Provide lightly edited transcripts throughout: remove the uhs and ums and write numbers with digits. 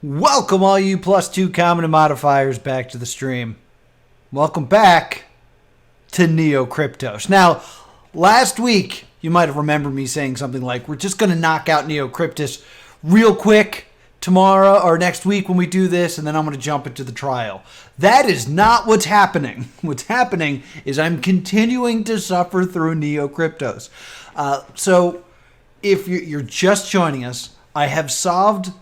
Welcome all you +2 common modifiers back to the stream. Welcome back to NeoKryptos. Now, last week, you might have remembered me saying something like, we're just going to knock out NeoKryptos real quick tomorrow or next week when we do this, and then I'm going to jump into the trial. That is not what's happening. What's happening is I'm continuing to suffer through NeoKryptos. So, if you're just joining us, I have solved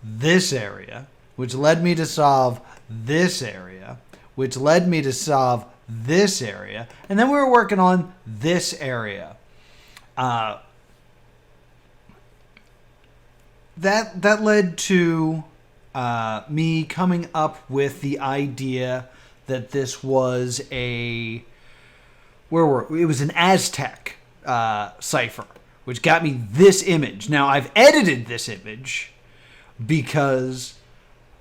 this area, which led me to solve this area, which led me to solve this area, and then we were working on this area. That led to me coming up with the idea that this was it was an Aztec cipher, which got me this image. Now, I've edited this image because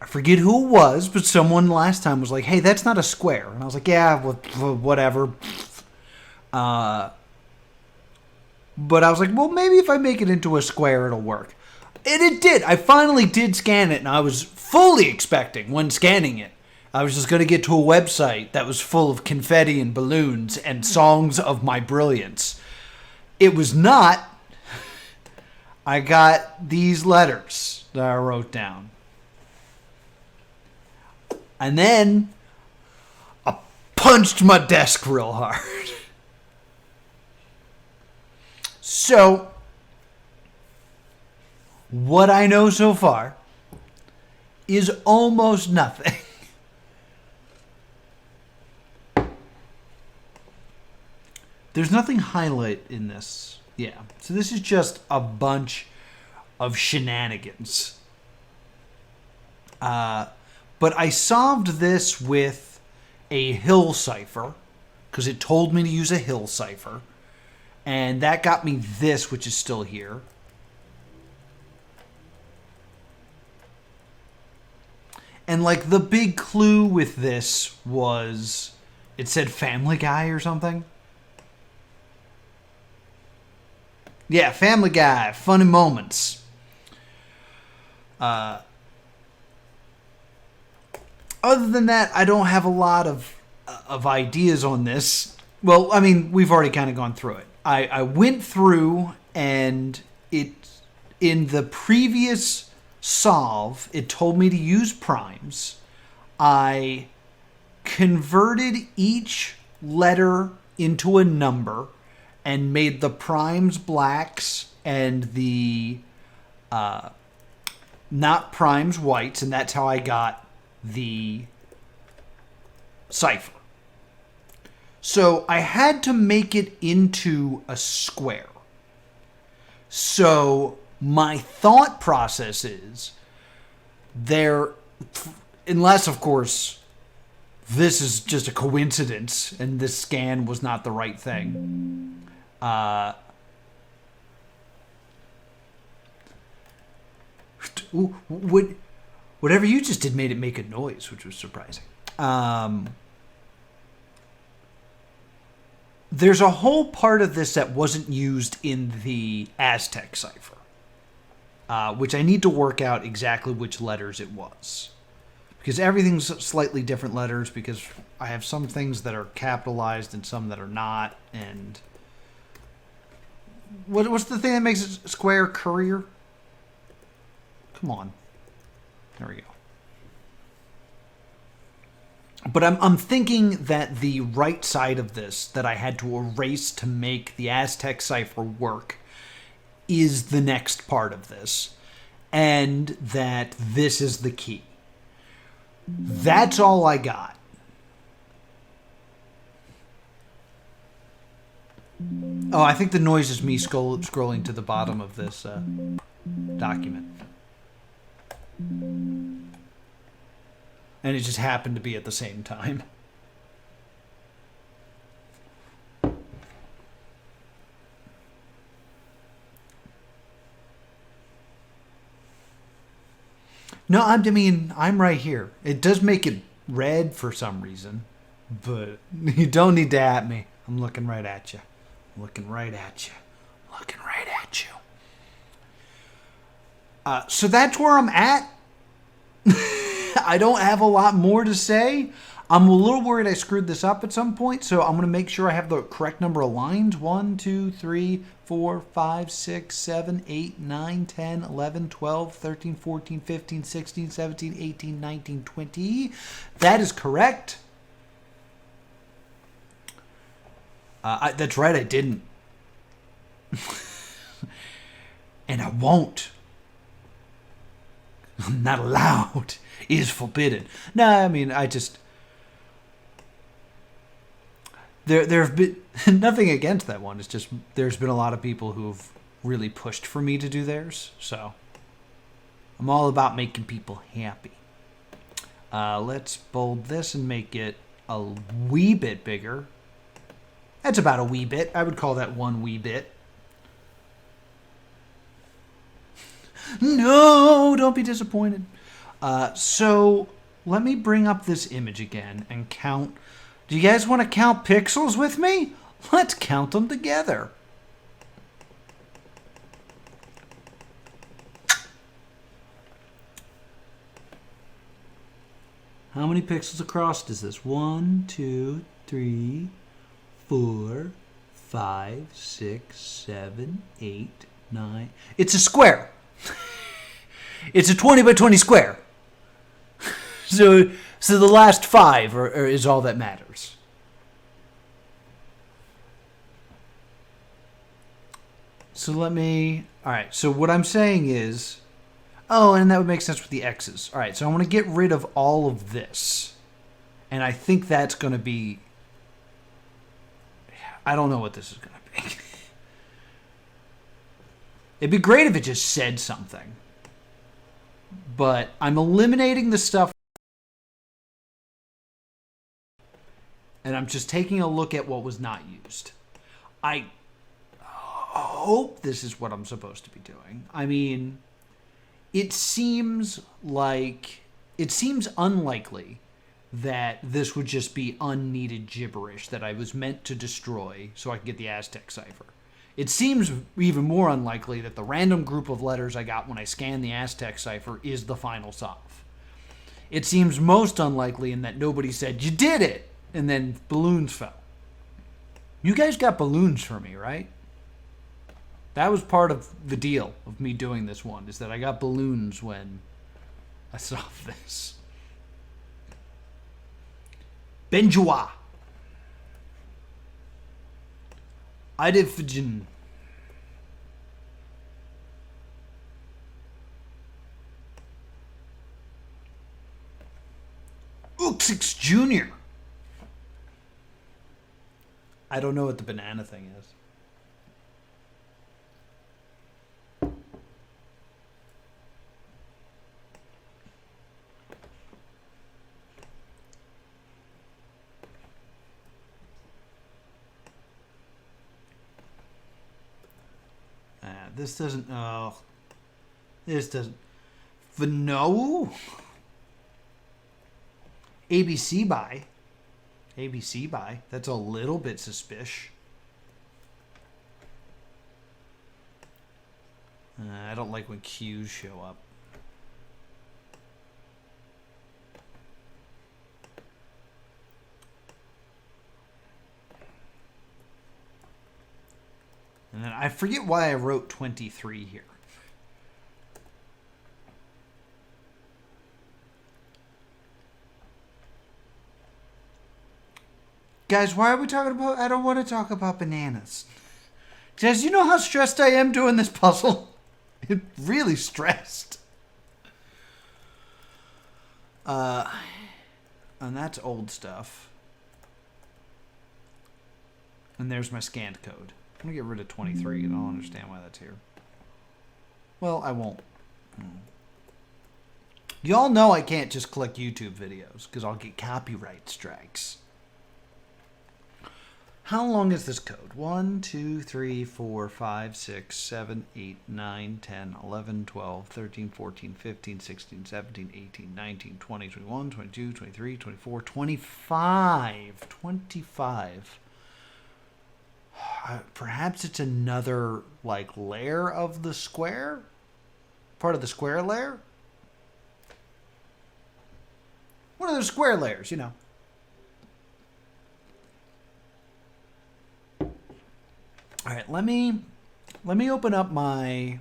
I forget who it was, but someone last time was like, hey, that's not a square. And I was like, yeah, whatever. But I was like, well, maybe if I make it into a square, it'll work. And it did. I finally did scan it, and I was fully expecting, when scanning it, I was just going to get to a website that was full of confetti and balloons and songs of my brilliance. It was not. I got these letters that I wrote down. And then I punched my desk real hard. So, what I know so far is almost nothing. There's nothing highlight in this. Yeah. So this is just a bunch of shenanigans. But I solved this with a Hill cipher, because it told me to use a Hill cipher. And that got me this, which is still here. And like the big clue with this was, it said Family Guy or something. Yeah, Family Guy, funny moments. Other than that, I don't have a lot of ideas on this. Well, I mean, we've already kind of gone through it. I went through, and in the previous solve, it told me to use primes. I converted each letter into a number and made the primes blacks and the not primes whites, and that's how I got the cipher. So I had to make it into a square. So my thought process is unless of course this is just a coincidence and this scan was not the right thing. Whatever you just did made it make a noise, which was surprising. There's a whole part of this that wasn't used in the Aztec cipher, which I need to work out exactly which letters it was. Because everything's slightly different letters, because I have some things that are capitalized and some that are not. And what's the thing that makes it square? Courier? Come on. There we go. But I'm thinking that the right side of this that I had to erase to make the Aztec cipher work is the next part of this. And that this is the key. That's all I got. Oh, I think the noise is me scrolling to the bottom of this document. And it just happened to be at the same time. No, I mean, I'm right here. It does make it red for some reason. But you don't need to at me. I'm looking right at you. I'm looking right at you. I'm looking right at you. So that's where I'm at. I don't have a lot more to say. I'm a little worried I screwed this up at some point, so I'm going to make sure I have the correct number of lines. 1, 2, 3, 4, 5, 6, 7, 8, 9, 10, 11, 12, 13, 14, 15, 16, 17, 18, 19, 20. That is correct. That's right, I didn't. And I won't. I'm not allowed. It is forbidden. No, I mean, I just... There have been nothing against that one. It's just there's been a lot of people who've really pushed for me to do theirs. So I'm all about making people happy. Let's bold this and make it a wee bit bigger. That's about a wee bit. I would call that one wee bit. No, don't be disappointed. So let me bring up this image again and count. Do you guys want to count pixels with me? Let's count them together. How many pixels across is this? 1, 2, 3, 4, 5, 6, 7, 8, 9. It's a square. It's a 20 by 20 square. So the last 5 is all that matters. So let me... All right, so what I'm saying is... Oh, and that would make sense with the X's. All right, so I want to get rid of all of this. And I think that's going to be... I don't know what this is going to be. It'd be great if it just said something. But I'm eliminating the stuff. And I'm just taking a look at what was not used. I hope this is what I'm supposed to be doing. I mean, it seems unlikely that this would just be unneeded gibberish that I was meant to destroy so I could get the Aztec cipher. It seems even more unlikely that the random group of letters I got when I scanned the Aztec cipher is the final solve. It seems most unlikely in that nobody said, "You did it!" and then balloons fell. You guys got balloons for me, right? That was part of the deal of me doing this one, is that I got balloons when I saw this. Benjoa. Idifgen. Uxix Jr. I don't know what the banana thing is. This doesn't... Oh. This doesn't... Vano? ABC by. ABC by. That's a little bit suspicious. I don't like when Q's show up. And then I forget why I wrote 23 here. Guys, why are we talking about... I don't want to talk about bananas. Guys, you know how stressed I am doing this puzzle? I'm really stressed. And that's old stuff. And there's my scanned code. I'm going to get rid of 23. I don't understand why that's here. Well, I won't. Y'all know I can't just click YouTube videos because I'll get copyright strikes. How long is this code? 1, 2, 3, 4, 5, 6, 7, 8, 9, 10, 11, 12, 13, 14, 15, 16, 17, 18, 19, 20, 21, 22, 23, 24, 25. 25. Perhaps it's another, like, layer of the square? Part of the square layer? of those square layers, you know. All right, let me open up my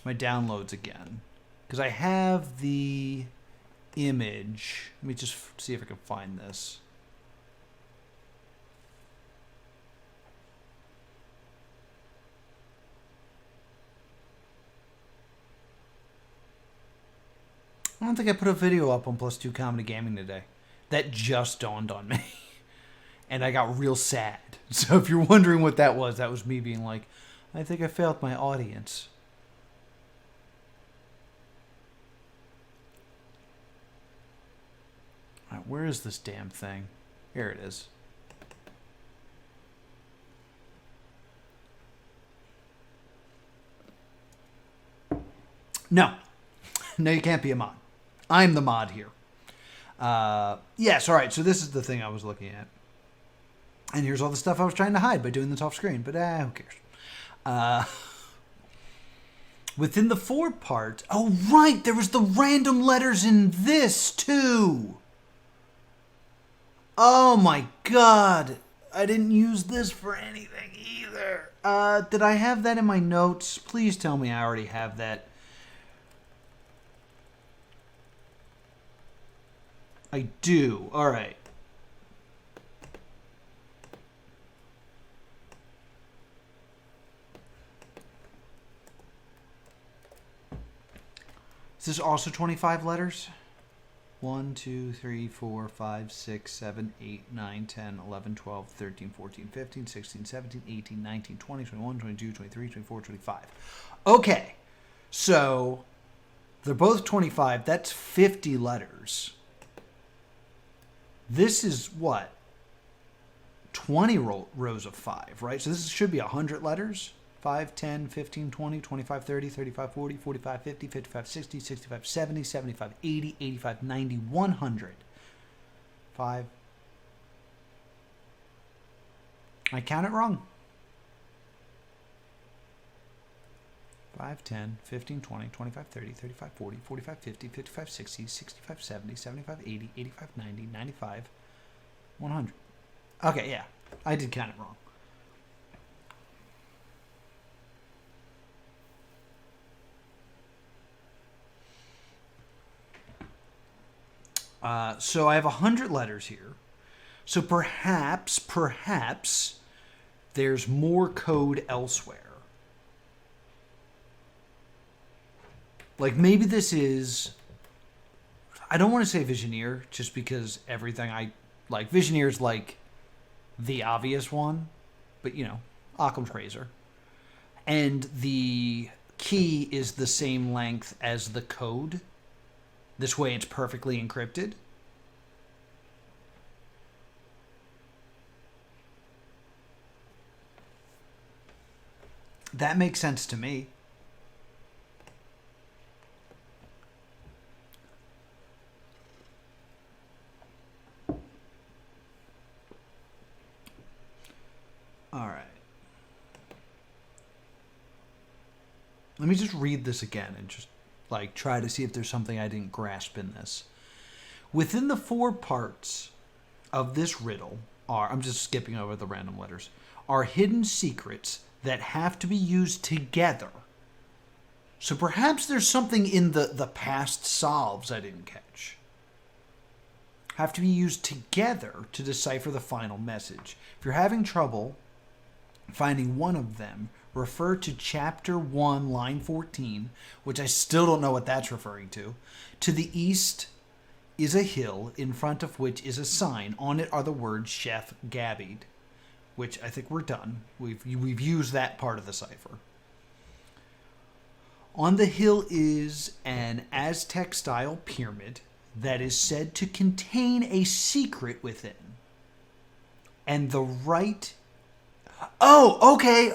downloads again, because I have the image. Let me just see if I can find this. I don't think I put a video up on Plus 2 Comedy Gaming today. That just dawned on me. And I got real sad. So if you're wondering what that was me being like, I think I failed my audience. All right, where is this damn thing? Here it is. No. No, you can't be a mod. I'm the mod here. Yes, all right, so this is the thing I was looking at. And here's all the stuff I was trying to hide by doing this off screen, but who cares? Within the 4 parts... Oh, right, there was the random letters in this, too. Oh, my God. I didn't use this for anything either. Did I have that in my notes? Please tell me I already have that. I do. All right. Is this also 25 letters? 1, 2, 3, 4, 5, 6, 7, 8, 9, 10, 11, 12, 13, 14, 15, 16, 17, 18, 19, 20, 21, 22, 23, 24, 25. Okay. So they're both 25. That's 50 letters. This is what? 20 rows of 5, right? So this should be 100 letters. 5, 10, 15, 20, 25, 30, 35, 40, 45, 50, 55, 60, 65, 70, 75, 80, 85, 90, 100. 5. I count it wrong. 5, 10, 15, 20, 25, 30, 35, 40, 45, 50, 55, 60, 65, 70, 75, 80, 85, 90, 95, 100. Okay, yeah. I did count it wrong. So I have 100 letters here. So perhaps there's more code elsewhere. Like maybe this is, I don't want to say Visioneer just because everything I like, Visioneer is like the obvious one, but you know, Occam's razor. And the key is the same length as the code. This way it's perfectly encrypted. That makes sense to me. All right. Let me just read this again and just like try to see if there's something I didn't grasp in this. Within the 4 parts of this riddle are, I'm just skipping over the random letters, are hidden secrets that have to be used together. So perhaps there's something in the past solves I didn't catch. Have to be used together to decipher the final message. If you're having trouble finding one of them, refer to chapter 1, line 14, which I still don't know what that's referring to. To the east is a hill, in front of which is a sign. On it are the words Chef Gabbied, which I think we're done. We've used that part of the cipher. On the hill is an Aztec-style pyramid that is said to contain a secret within. And the right... Oh, okay.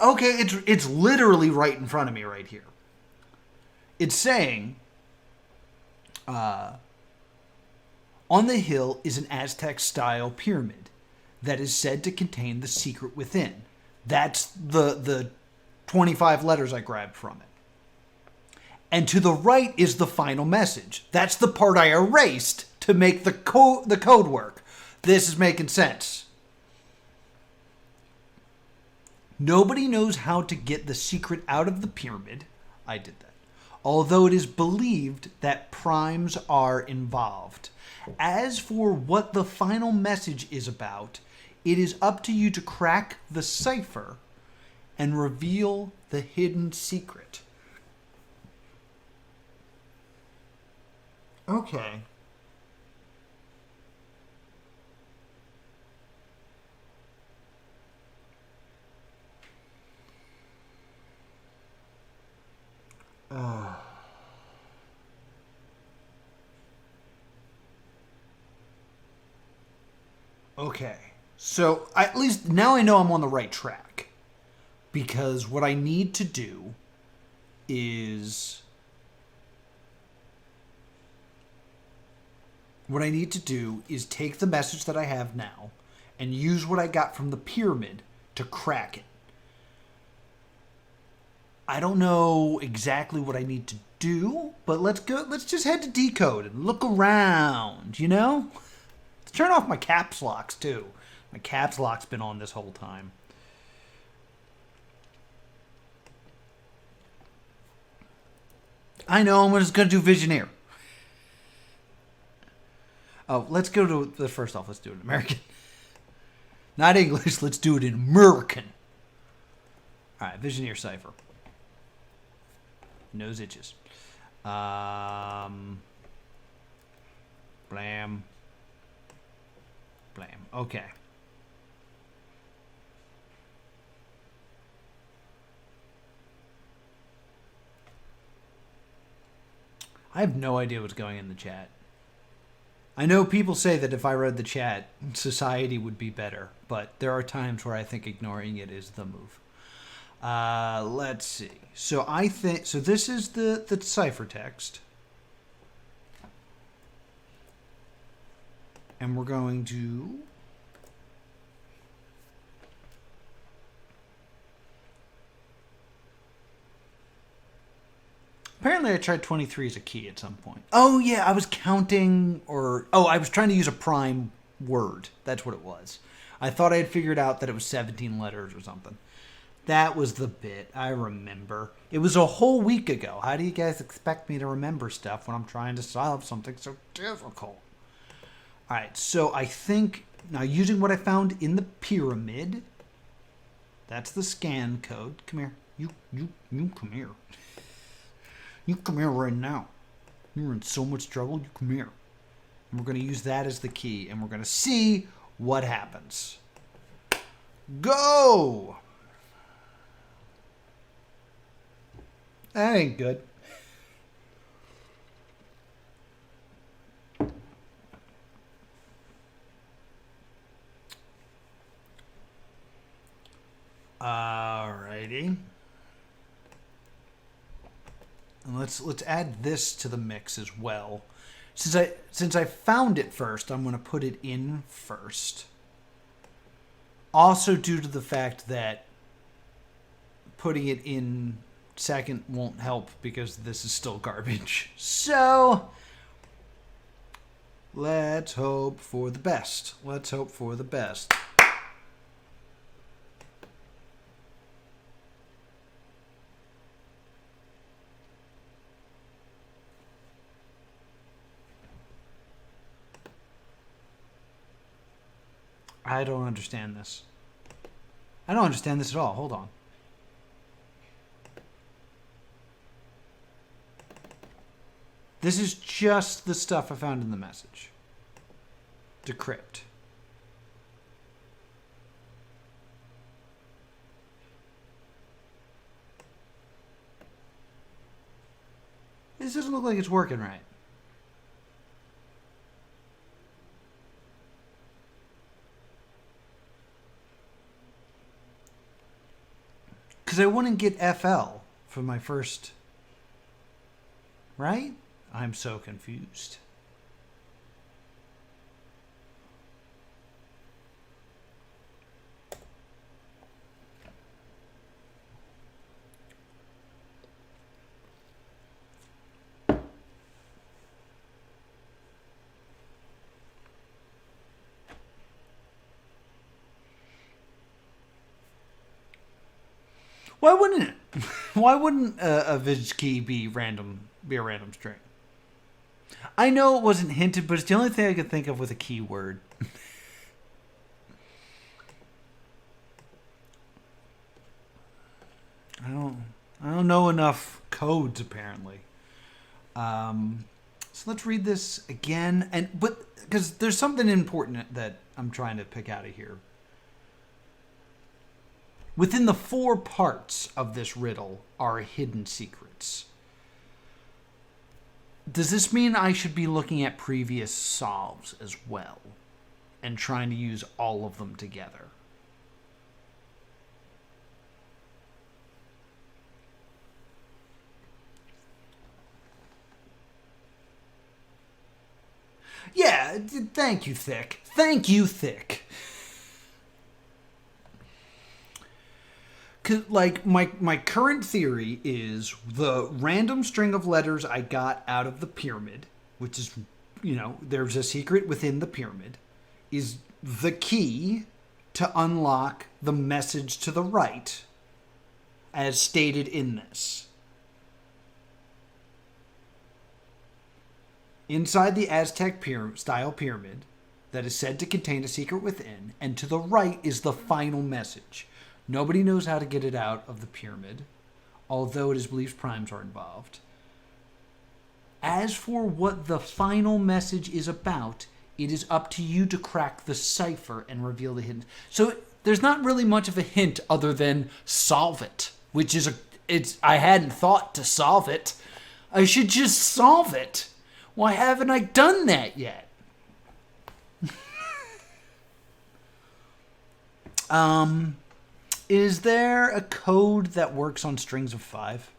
It's literally right in front of me right here. It's saying, on the hill is an Aztec-style pyramid that is said to contain the secret within. That's the 25 letters I grabbed from it. And to the right is the final message. That's the part I erased to make the code work. This is making sense. Nobody knows how to get the secret out of the pyramid. I did that. Although it is believed that primes are involved. As for what the final message is about, it is up to you to crack the cipher and reveal the hidden secret. Okay. Okay. So at least now I know I'm on the right track. Because what I need to do is... What I need to do is take the message that I have now and use what I got from the pyramid to crack it. I don't know exactly what I need to do, but let's just head to Decode and look around, you know? Let's turn off my caps locks too. My caps lock's been on this whole time. I know, I'm just going to do Visioneer. Oh, let's go to the first off. Let's do it in American. Not English. Let's do it in American. All right, Visioneer cipher. Nose itches. Blam. Blam. Okay. I have no idea what's going in the chat. I know people say that if I read the chat, society would be better, but there are times where I think ignoring it is the move. Let's see. So this is the ciphertext. And we're going to... Apparently I tried 23 as a key at some point. Oh yeah, I was counting I was trying to use a prime word. That's what it was. I thought I had figured out that it was 17 letters or something. That was the bit. I remember. It was a whole week ago. How do you guys expect me to remember stuff when I'm trying to solve something so difficult? Alright, so I think, now using what I found in the pyramid, that's the scan code. Come here. You come here. You come here right now. You're in so much trouble. You come here. And we're going to use that as the key. And we're going to see what happens. Go! That ain't good. Alrighty. And let's add this to the mix as well. Since I found it first, I'm going to put it in first. Also due to the fact that putting it in second won't help because this is still garbage. So let's hope for the best. Let's hope for the best. I don't understand this. I don't understand this at all. Hold on. This is just the stuff I found in the message. Decrypt. This doesn't look like it's working right. Because I wouldn't get FL for my first... Right? I'm so confused. Why wouldn't it? Why wouldn't a Vig key be a random string? I know it wasn't hinted, but it's the only thing I could think of with a keyword. I don't know enough codes apparently. So let's read this again, but because there's something important that I'm trying to pick out of here. Within the 4 parts of this riddle are hidden secrets. Does this mean I should be looking at previous solves as well and trying to use all of them together? Yeah, thank you, Thick. Thank you, Thick. Like, my current theory is the random string of letters I got out of the pyramid, which is, there's a secret within the pyramid, is the key to unlock the message to the right, as stated in this. Inside the Aztec style pyramid that is said to contain a secret within, and to the right is the final message. Nobody knows how to get it out of the pyramid, although it is believed primes are involved. As for what the final message is about, it is up to you to crack the cipher and reveal the hidden. So there's not really much of a hint other than solve it, which is I hadn't thought to solve it. I should just solve it. Why haven't I done that yet? Is there a code that works on strings of 5?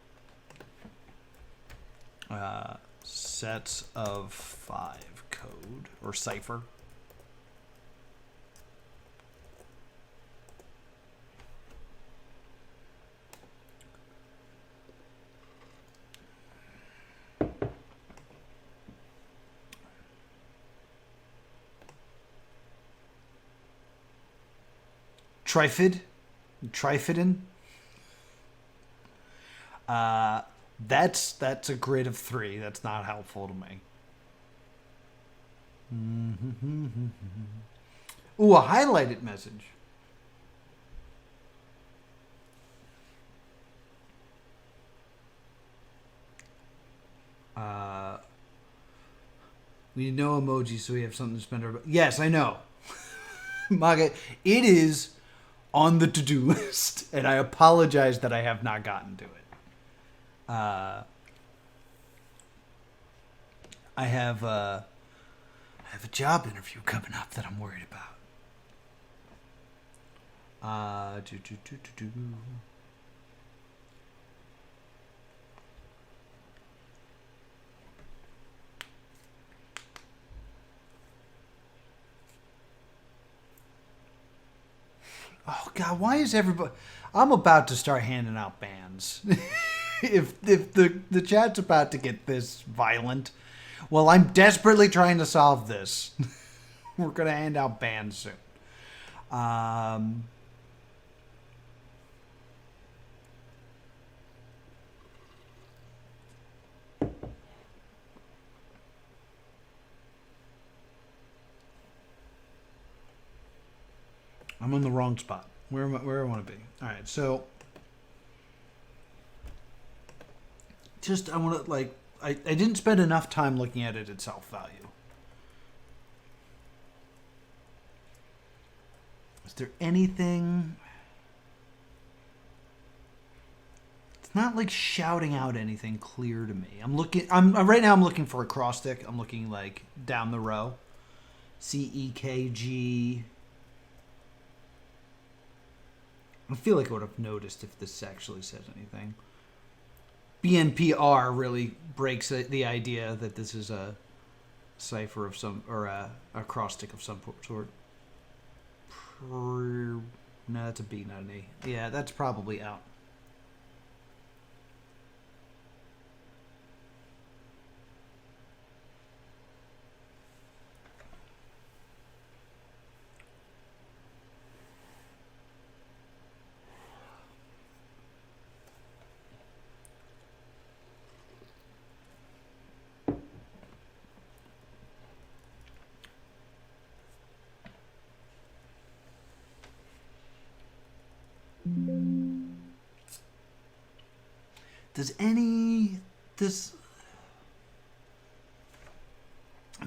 Sets of 5 code or cipher. Trifidin. That's a grid of 3. That's not helpful to me. Ooh, a highlighted message. We need no emoji, so we have something to spend our... Yes, I know. Maga, it is on the to-do list, and I apologize that I have not gotten to it. I have a job interview coming up that I'm worried about. Oh God, why is everybody? I'm about to start handing out bans. if the chat's about to get this violent, well, I'm desperately trying to solve this. We're gonna hand out bans soon. I'm in the wrong spot. Where I want to be. All right, so I want to I didn't spend enough time looking at it at self value. Is there anything? It's not like shouting out anything clear to me. I'm right now. I'm looking for a acrostic. I'm looking like down the row. CEKG. I feel like I would have noticed if this actually says anything. BNPR really breaks the idea that this is a cipher of some, or a acrostic of some sort. No, that's a B, not an E. Yeah, that's probably out. Does any...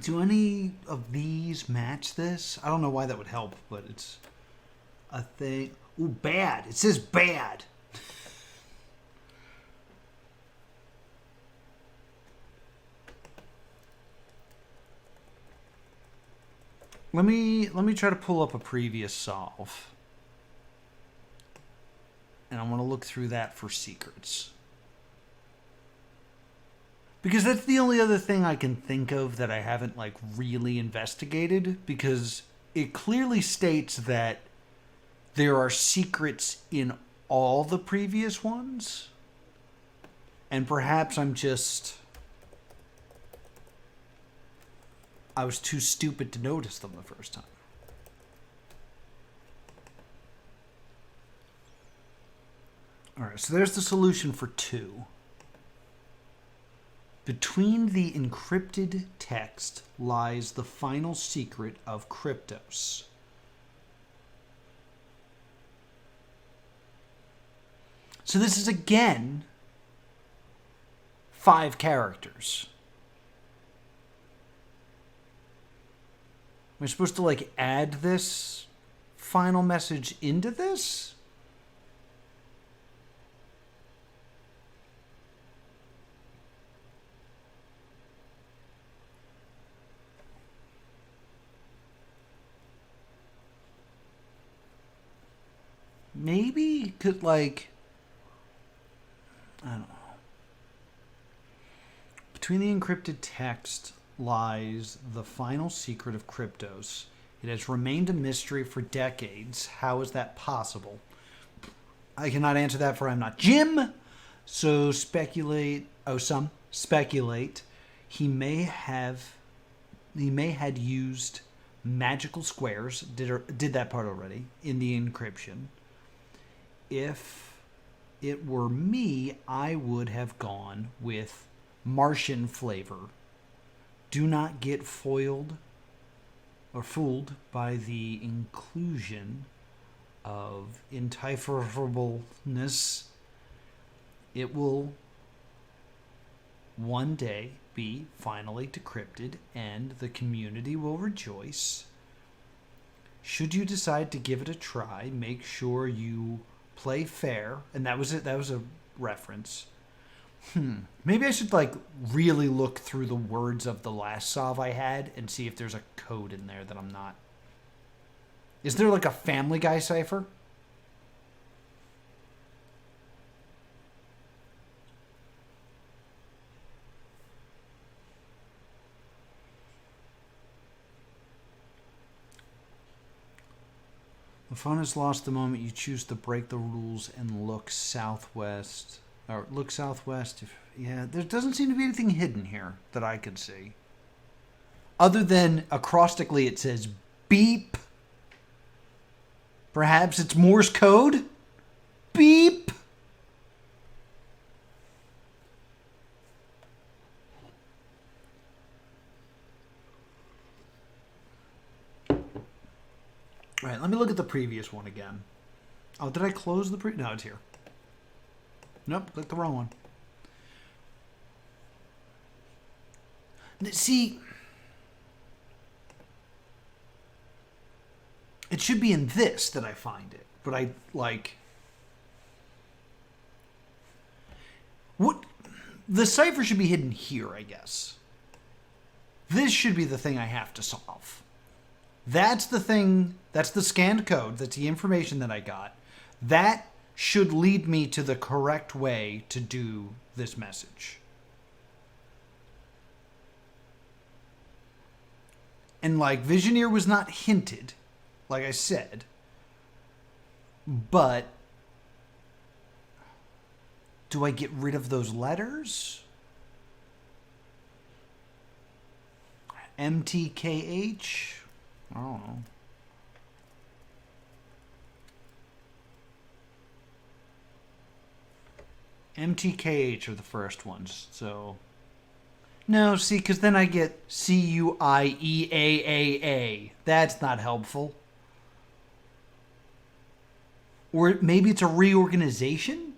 Do any of these match this? I don't know why that would help, but it's a thing. Ooh, bad. It says bad. Let me try to pull up a previous solve. And I want to look through that for secrets. Because that's the only other thing I can think of that I haven't like really investigated, because it clearly states that there are secrets in all the previous ones. And perhaps I was too stupid to notice them the first time. All right, so there's the solution for 2. Between the encrypted text lies the final secret of Kryptos. So this is again 5 characters. Am I supposed to like add this final message into this? Maybe could like, I don't know. Between the encrypted text lies the final secret of Kryptos. It has remained a mystery for decades. How is that possible? I cannot answer that, for I'm not Jim. So speculate. Oh, some speculate. He may had used magical squares. Did that part already in the encryption. If it were me, I would have gone with Martian flavor. Do not get foiled or fooled by the inclusion of indecipherableness. It will one day be finally decrypted, and the community will rejoice. Should you decide to give it a try, make sure you play fair. And that was it. That was a reference. Maybe I should like really look through the words of the last solve I had and see if there's a code in there that I'm not. Is there like a Family Guy cipher? The fun is lost the moment you choose to break the rules and look southwest. Or look southwest. Yeah, there doesn't seem to be anything hidden here that I could see. Other than acrostically it says beep. Perhaps it's Morse code? Beep. All right, let me look at the previous one again. Oh, did I close the No, it's here. Nope, clicked the wrong one. See, it should be in this that I find it, but I like. What? The cipher should be hidden here, I guess. This should be the thing I have to solve. That's the thing, that's the scanned code, that's the information that I got. That should lead me to the correct way to do this message. And like, Visioneer was not hinted, like I said, but do I get rid of those letters? MTKH? I don't know. MTKH are the first ones, so... No, see, because then I get CUIEAAA. That's not helpful. Or maybe it's a reorganization?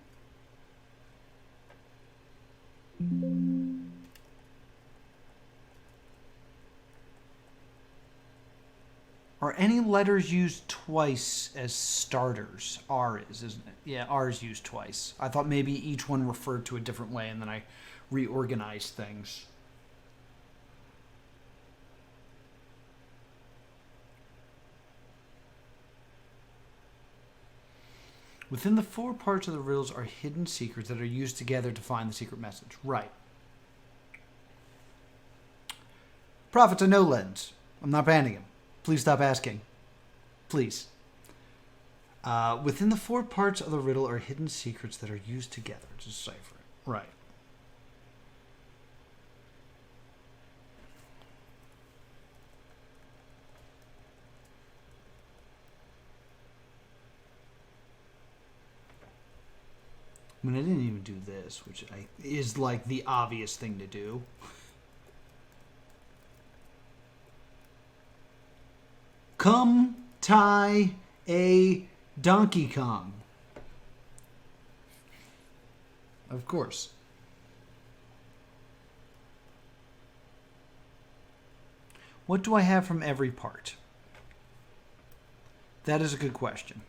Are any letters used twice as starters? R is, isn't it? Yeah, R is used twice. I thought maybe each one referred to a different way, and then I reorganized things. Within the four parts of the riddles are hidden secrets that are used together to find the secret message. Right. Prophets are no lens. I'm not banning him. Please stop asking. Please. Within the four parts of the riddle are hidden secrets that are used together to decipher it. Right. I mean, I didn't even do this, which is like the obvious thing to do. Come tie a Donkey Kong. Of course. What do I have from every part? That is a good question.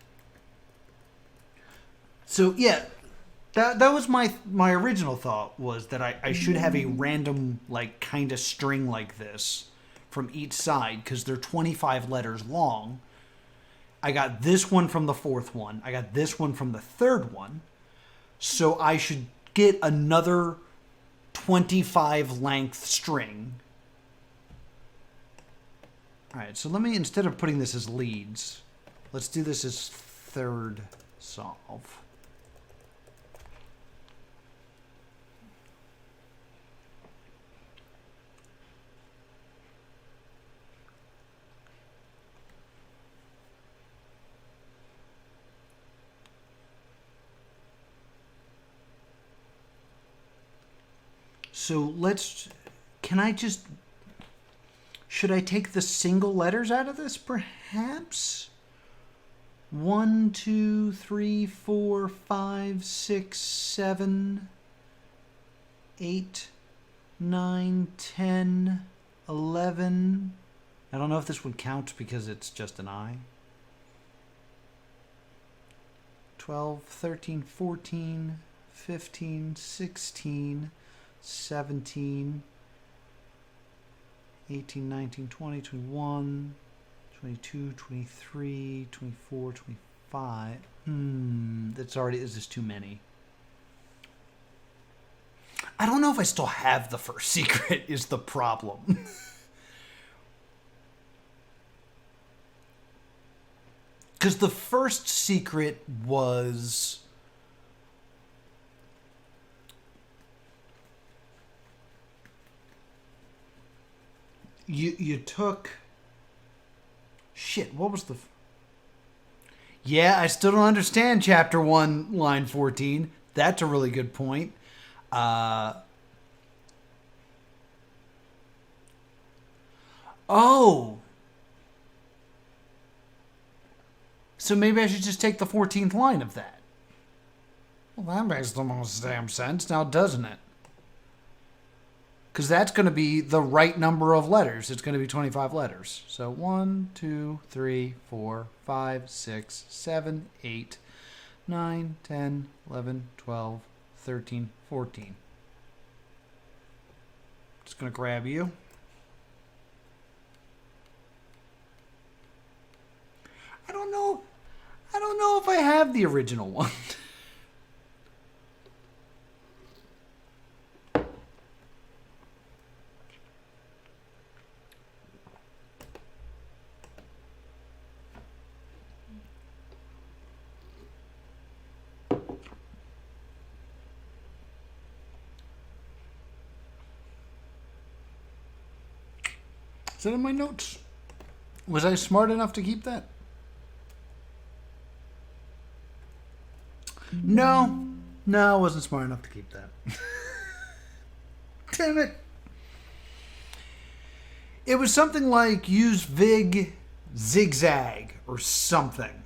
So, yeah, that was my original thought, was that I should have a random, like, kind of string like this from each side, because they're 25 letters long. I got this one from the fourth one. I got this one from the third one. So I should get another 25 length string. All right, so let me, instead of putting this as leads, let's do this as third solve. So should I take the single letters out of this, perhaps? 1, 2, 3, 4, 5, 6, 7, 8, 9, 10, 11. I don't know if this would count because it's just an I. 12, 13, 14, 15, 16, 17, 18, 19, 20, 21, 22, 23, 24, 25. That's already, is this too many? I don't know if I still have the first secret is the problem. Because the first secret was... You took... Shit, what was the... Yeah, I still don't understand chapter 1, line 14. That's a really good point. Oh! So maybe I should just take the 14th line of that. Well, that makes the most damn sense now, doesn't it? Because that's going to be the right number of letters. It's going to be 25 letters. So 1, 2, 3, 4, 5, 6, 7, 8, 9, 10, 11, 12, 13, 14. Just going to grab you. I don't know if I have the original one. Is that in my notes? Was I smart enough to keep that? No, I wasn't smart enough to keep that. Damn it. It was something like use Vig zigzag or something.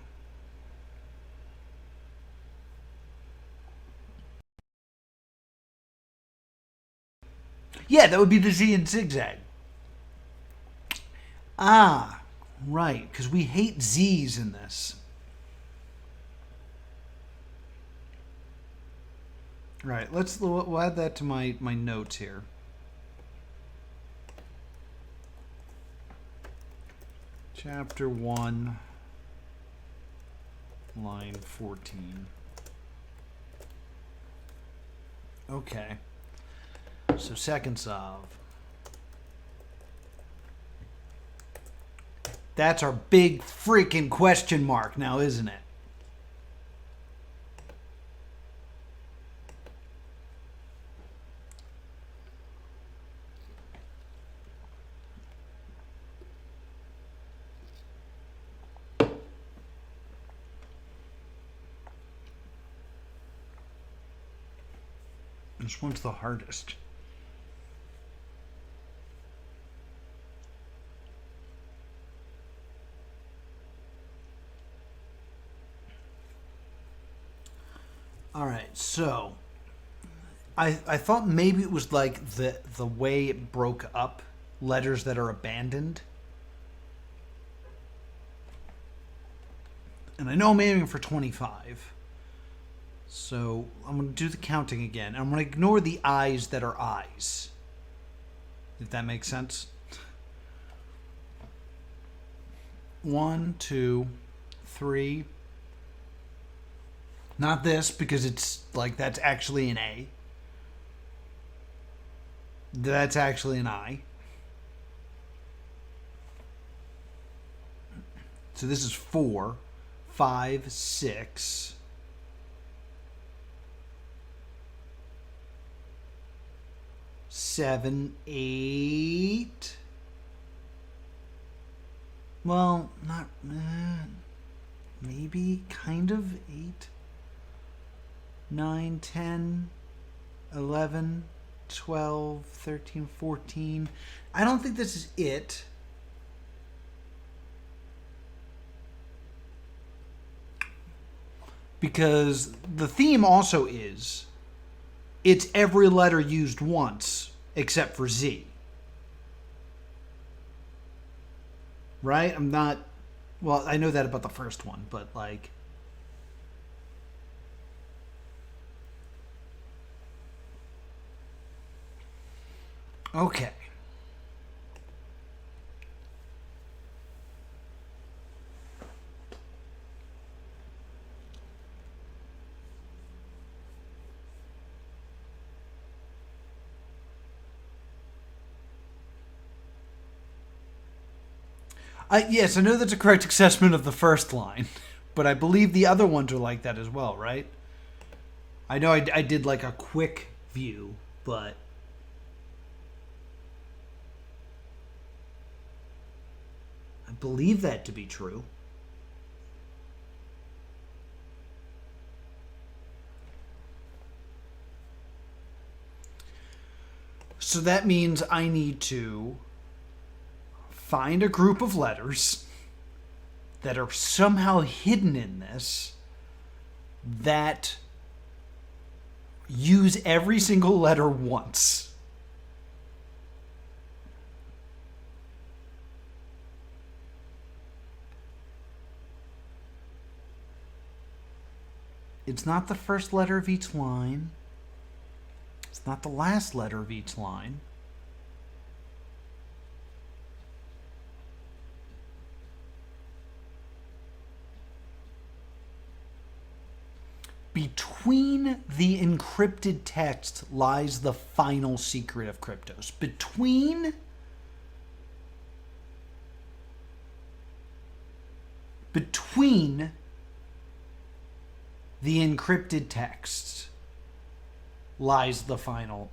Yeah, that would be the Z in zigzag. Ah, right, because we hate Z's in this. Right, we'll add that to my notes here. Chapter 1, line 14. Okay. So seconds of. That's our big freaking question mark now, isn't it? This one's the hardest. All right, so I thought maybe it was like the way it broke up letters that are abandoned. And I know I'm aiming for 25. So I'm going to do the counting again. I'm going to ignore the I's that are I's. If that makes sense. 1, 2, 3. Not this, because it's like that's actually an A. That's actually an I. So this is 4, 5, 6. 7, 8. Well, not maybe kind of 8. 9, 10, 11, 12, 13, 14. I don't think this is it. Because the theme also is it's every letter used once except for Z. Right? I'm not... Well, I know that about the first one, but like... Okay. Yes, I know that's a correct assessment of the first line, but I believe the other ones are like that as well, right? I know I did like a quick view, but... I believe that to be true. So that means I need to find a group of letters that are somehow hidden in this that use every single letter once. It's not the first letter of each line. It's not the last letter of each line. Between the encrypted text lies the final secret of Kryptos. Between the encrypted texts lies the final.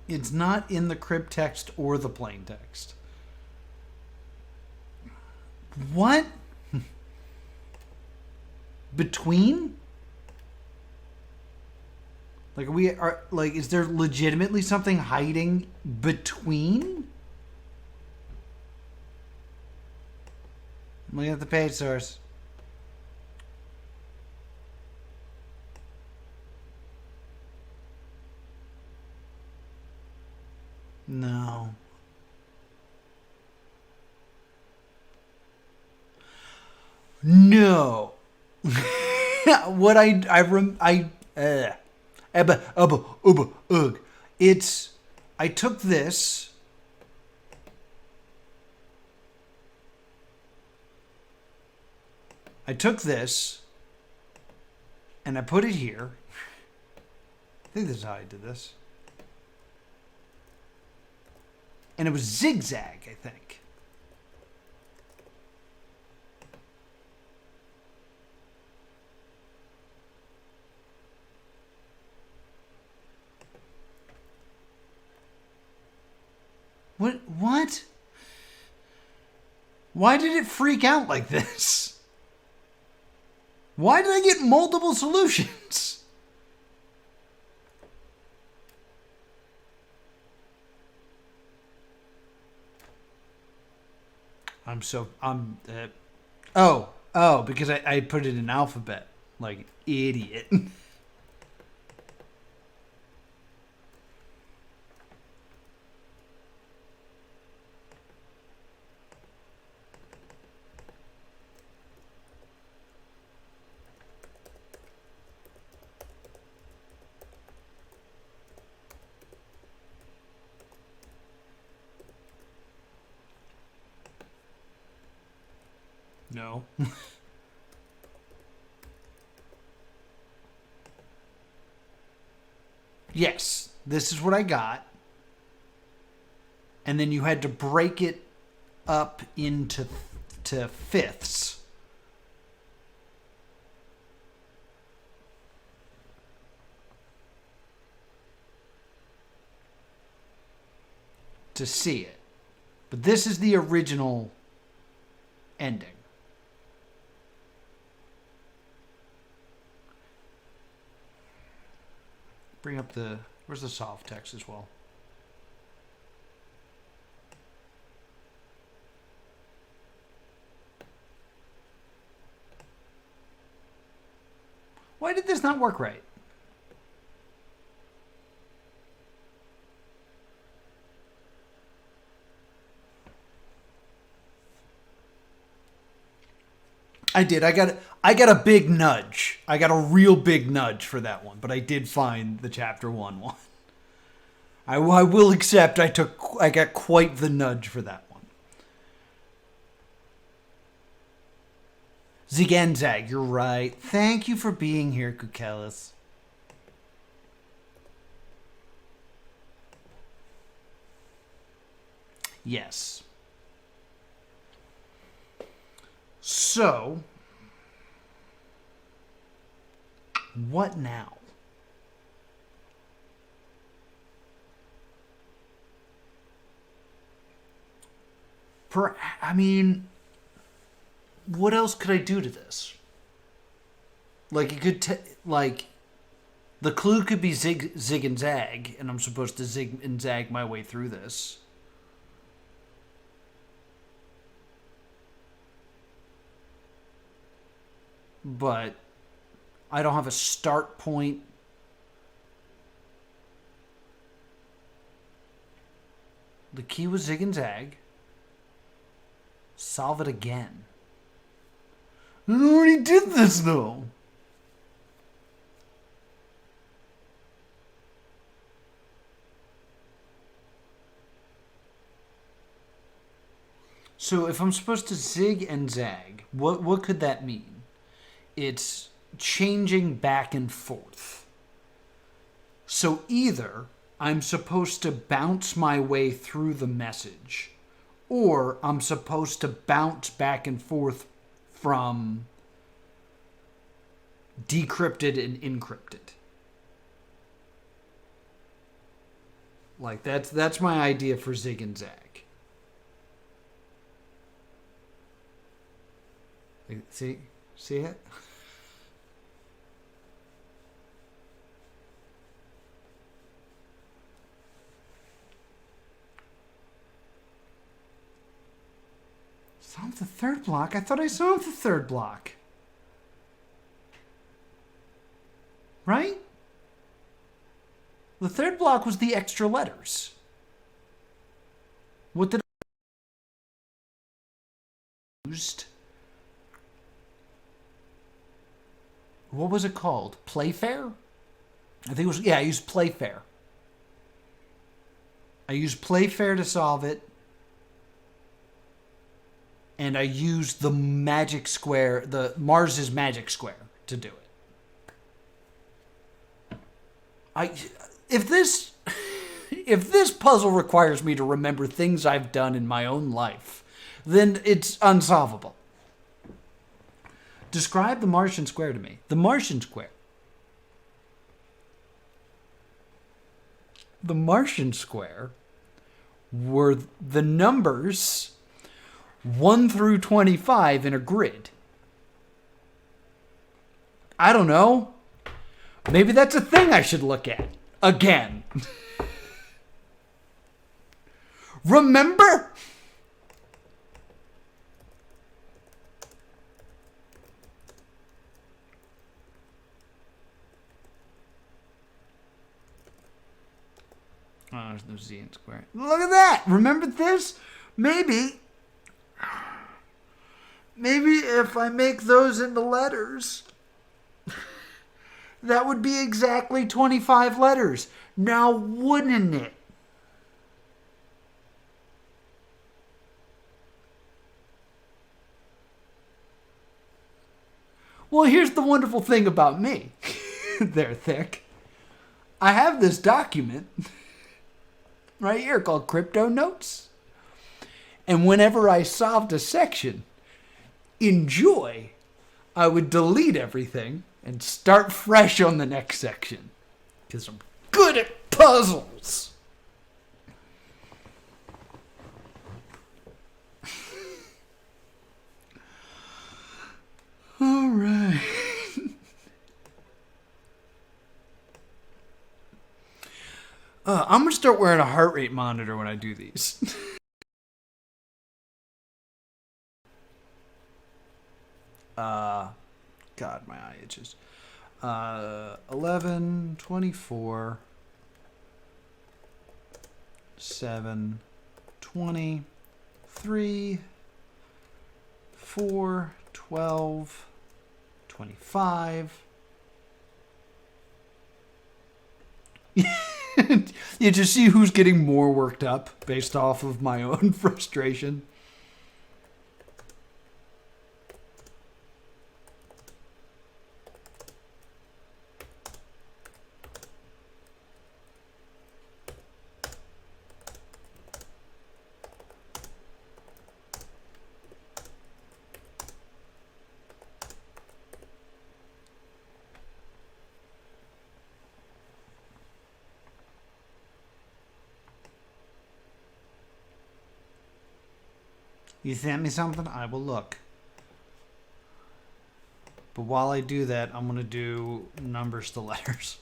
It's not in the crypt text or the plain text. What? Between? Like we are like, is there legitimately something hiding between? I'm looking at the page source. No. No. What ugh. It's, I took this. I took this and I put it here. I think this is how I did this. And it was zigzag, I think. What? Why did it freak out like this? Why did I get multiple solutions? Because I put it in alphabet. Like, idiot. No. Yes, this is what I got. And then you had to break it up into fifths. To see it. But this is the original ending. Bring up where's the soft text as well? Why did this not work right? I did. I got a big nudge. I got a real big nudge for that one, but I did find the chapter 1 one. I will accept I got quite the nudge for that one. Zig and Zag, you're right. Thank you for being here, Kukelis. Yes. So, what now? What else could I do to this? Like, it could the clue could be zig and zag, and I'm supposed to zig and zag my way through this. But I don't have a start point. The key was zig and zag. Solve it again. I already did this though. So if I'm supposed to zig and zag, what could that mean? It's changing back and forth. So either I'm supposed to bounce my way through the message, or I'm supposed to bounce back and forth from decrypted and encrypted. Like that's my idea for zig and zag. See it? Solve the third block? I thought I solved the third block. Right? The third block was the extra letters. What did I used? What was it called? Playfair? I think it was, yeah, I used Playfair. I used Playfair to solve it. And I used the magic square, the Mars's magic square to do it. If this puzzle requires me to remember things I've done in my own life, then it's unsolvable. Describe the Martian square to me. The Martian square. The Martian square were the numbers 1 through 25 in a grid. I don't know. Maybe that's a thing I should look at. Again. Remember? Oh, there's no Z in square. Look at that! Remember this? Maybe if I make those into letters, that would be exactly 25 letters. Now, wouldn't it? Well, here's the wonderful thing about me. They're thick. I have this document right here called Crypto Notes. And whenever I solved a section, in joy, I would delete everything and start fresh on the next section. Because I'm good at puzzles. All right. I'm going to start wearing a heart rate monitor when I do these. God, my eye itches. 11, 24, 7, 20, 3, 4, 12, 25. You just see who's getting more worked up based off of my own frustration. You sent me something? I will look. But while I do that, I'm going to do numbers to letters.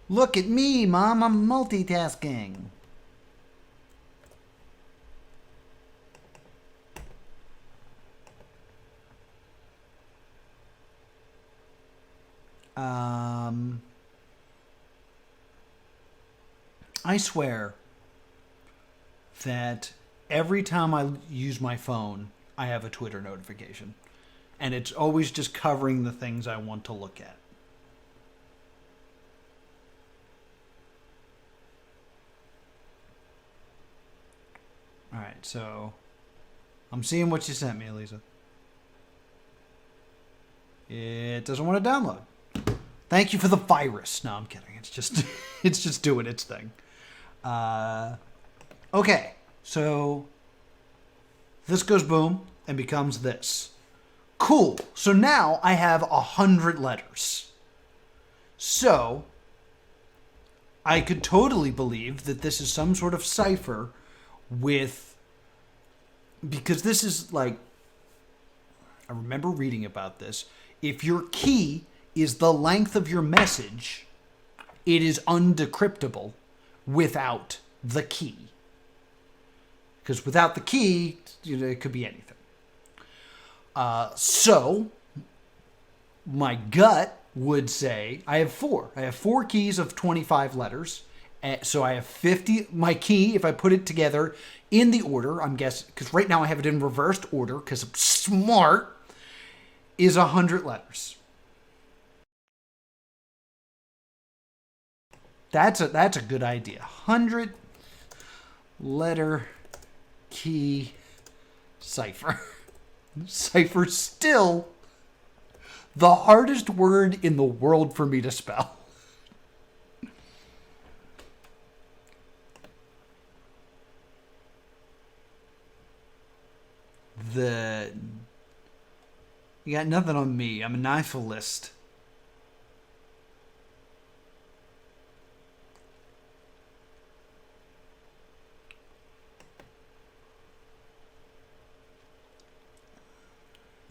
Look at me, Mom. I'm multitasking. I swear that every time I use my phone, I have a Twitter notification. And it's always just covering the things I want to look at. All right, so I'm seeing what you sent me, Elisa. It doesn't want to download. Thank you for the virus. No, I'm kidding. It's just doing its thing. Okay, so this goes boom and becomes this. Cool. So now I have 100 letters. So I could totally believe that this is some sort of cipher with, because this is like, I remember reading about this. If your key is the length of your message, it is undecryptable, without the key. Because without the key, it could be anything. So, my gut would say I have 4. I have 4 keys of 25 letters. So I have 50. My key, if I put it together in the order, I'm guessing, because right now I have it in reversed order because I'm smart, is 100 letters. That's a good idea. 100 letter key cipher. Cipher still the hardest word in the world for me to spell. You got nothing on me. I'm a knifealist.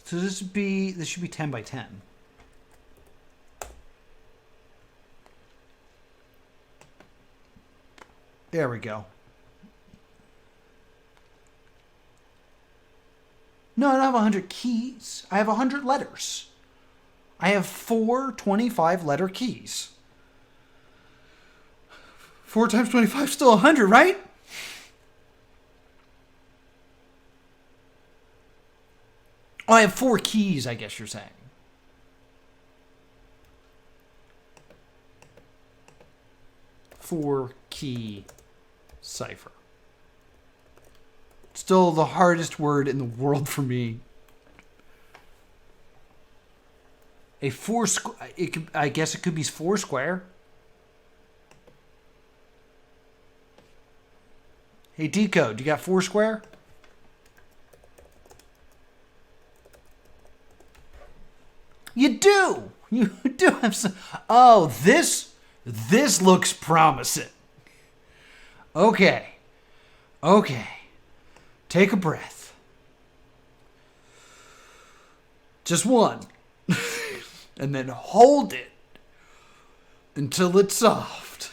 So this should be 10 by 10. There we go. No, I don't have 100 keys. I have 100 letters. I have 4 25-letter keys. 4 times 25 is still 100, right? Oh, I have 4 keys, I guess you're saying. Four key cipher. Still the hardest word in the world for me. A 4 square. I guess it could be 4 square. Hey, Decode, you got 4 square? You do. You do have some. Oh, this looks promising. Okay. Take a breath. Just one. And then hold it until it's soft.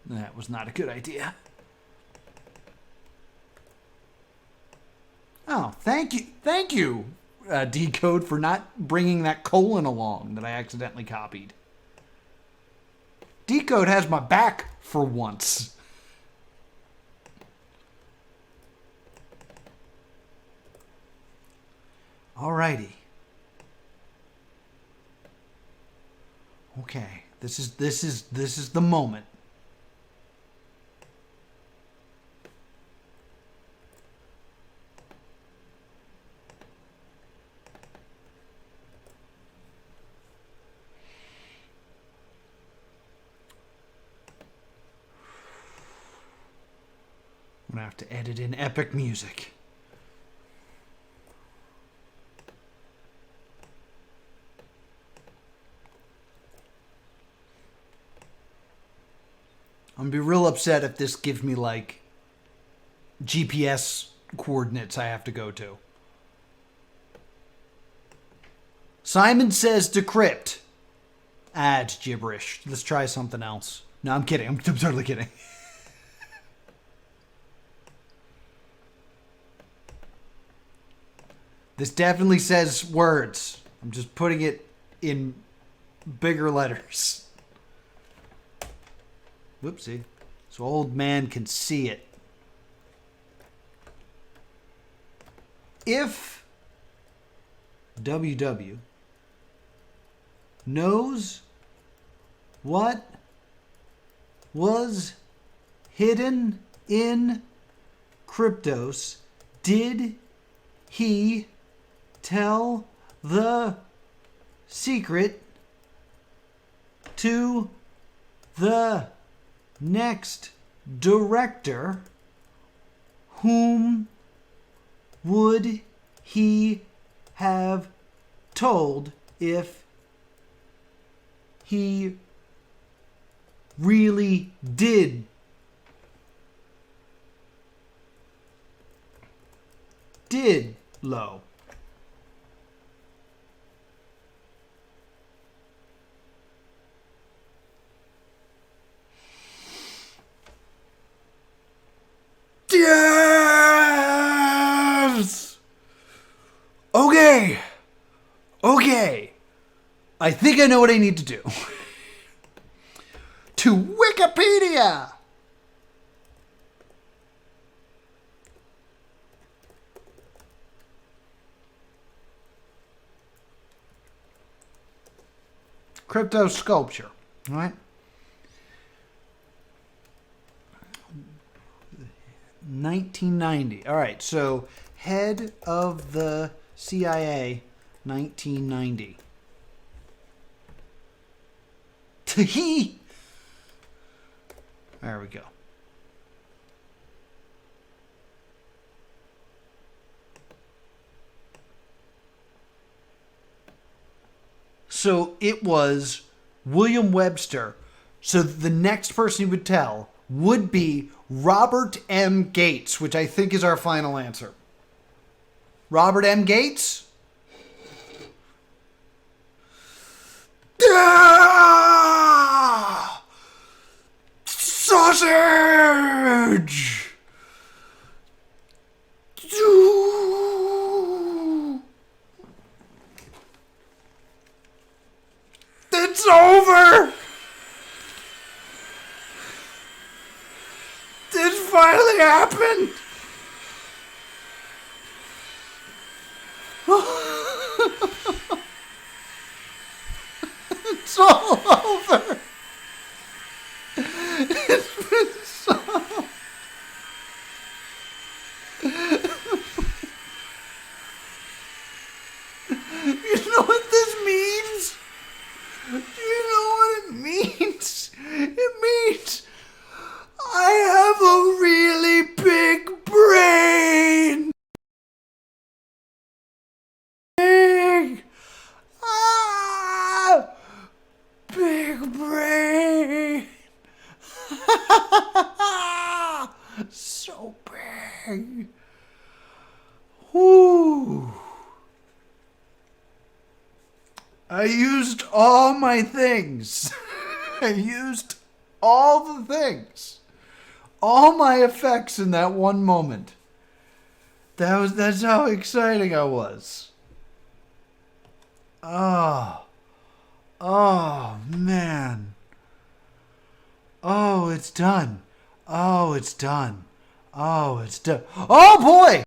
That was not a good idea. Oh, thank you, Decode, for not bringing that colon along that I accidentally copied. Decode has my back for once. Alrighty. Okay, this is the moment. I'm gonna have to edit in epic music. I'm gonna be real upset if this gives me like GPS coordinates I have to go to. Simon says decrypt. It's gibberish. Let's try something else. No, I'm kidding. I'm totally kidding. This definitely says words. I'm just putting it in bigger letters. Whoopsie. So old man can see it. If WW knows what was hidden in Kryptos, did he tell the secret to the next director, whom would he have told if he really did low? Yes! Okay. I think I know what I need to do. To Wikipedia! Crypto sculpture, all right? 1990. All right, so head of the CIA, 1990. Tee. There we go. So it was William Webster. So the next person he would tell would be Robert M. Gates, which I think is our final answer. Robert M. Gates? Ah! Sausage! It's over! It finally happened! It's all over! It's been solved! You know what this means? Do you know what it means? It means I have a really big brain. Big. Big brain. So big. Whoo. I used all my things. I used all the things. All my effects in that one moment. That's how exciting I was. Oh man. Oh, it's done. Oh, it's done. Oh, it's done. Oh boy!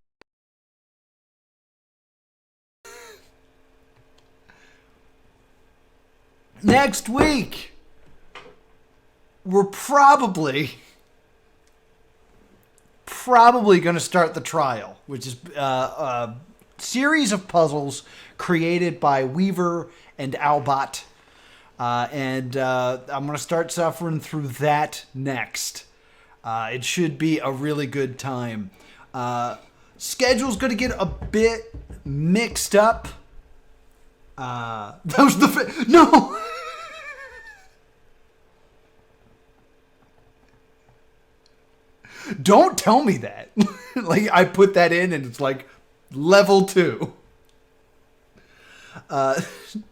Next week, we're probably going to start the trial, which is a series of puzzles created by Weaver and Albot. And I'm going to start suffering through that next. It should be a really good time. Schedule's going to get a bit mixed up. That was the... No! Don't tell me that. Like, I put that in and it's like level 2.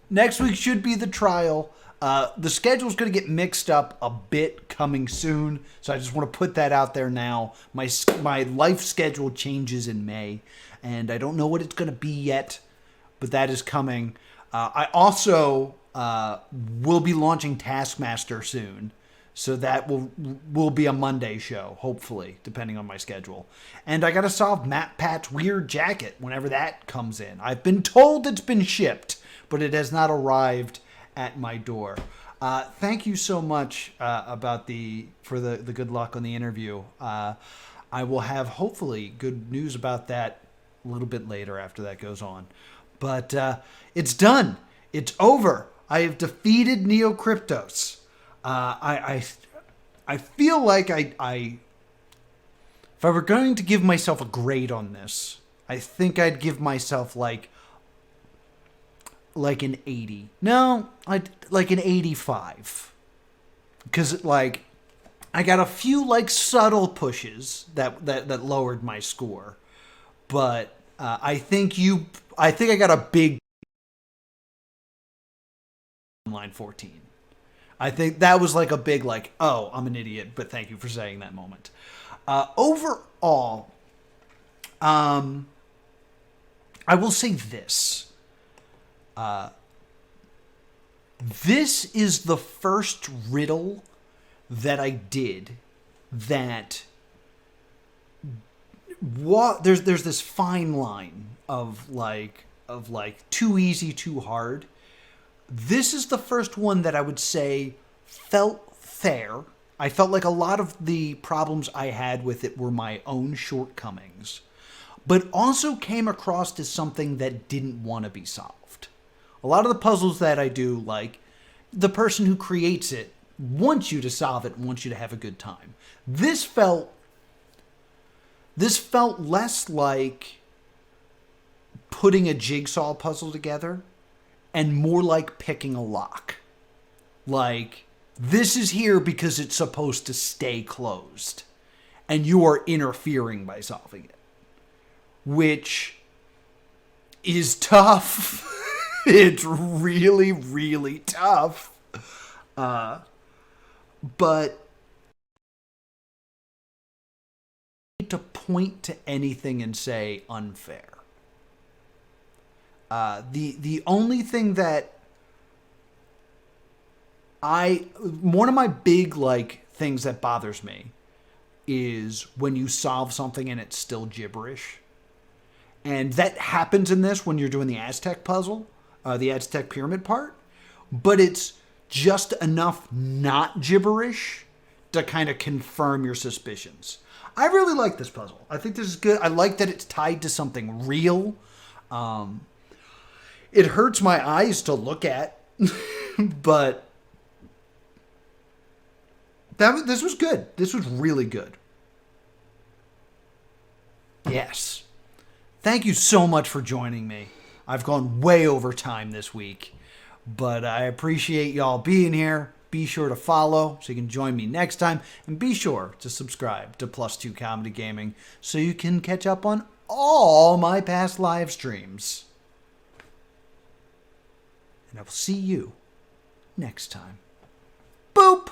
Next week should be the trial. The schedule's going to get mixed up a bit coming soon. So I just want to put that out there now. My life schedule changes in May. And I don't know what it's going to be yet. But that is coming. I also will be launching Taskmaster soon. So that will be a Monday show, hopefully, depending on my schedule. And I got to solve Matt Pat's weird jacket whenever that comes in. I've been told it's been shipped, but it has not arrived at my door. Thank you so much for the good luck on the interview. I will have, hopefully, good news about that a little bit later after that goes on. But it's done. It's over. I have defeated NeoKryptos. I feel like I if I were going to give myself a grade on this, I think I'd give myself like an 80. No, I'd like an 85. Because like I got a few like subtle pushes that lowered my score, but I think I got a big line 14. I think that was like a big like, oh, I'm an idiot, but thank you for saying that moment. Overall, I will say this. This is the first riddle that I did that there's this fine line of like too easy, too hard. This is the first one that I would say felt fair. I felt like a lot of the problems I had with it were my own shortcomings, but also came across as something that didn't want to be solved. A lot of the puzzles that I do, like, the person who creates it wants you to solve it and wants you to have a good time. This felt less like putting a jigsaw puzzle together and more like picking a lock. Like, this is here because it's supposed to stay closed, and you are interfering by solving it, which is tough. It's really, really tough. But to point to anything and say unfair. The only thing that one of my big like things that bothers me is when you solve something and it's still gibberish. And that happens in this when you're doing the Aztec puzzle, the Aztec pyramid part, but it's just enough not gibberish to kind of confirm your suspicions. I really like this puzzle. I think this is good. I like that it's tied to something real. It hurts my eyes to look at, but this was good. This was really good. Yes. Thank you so much for joining me. I've gone way over time this week, but I appreciate y'all being here. Be sure to follow so you can join me next time, and be sure to subscribe to Plus 2 Comedy Gaming so you can catch up on all my past live streams. And I will see you next time. Boop!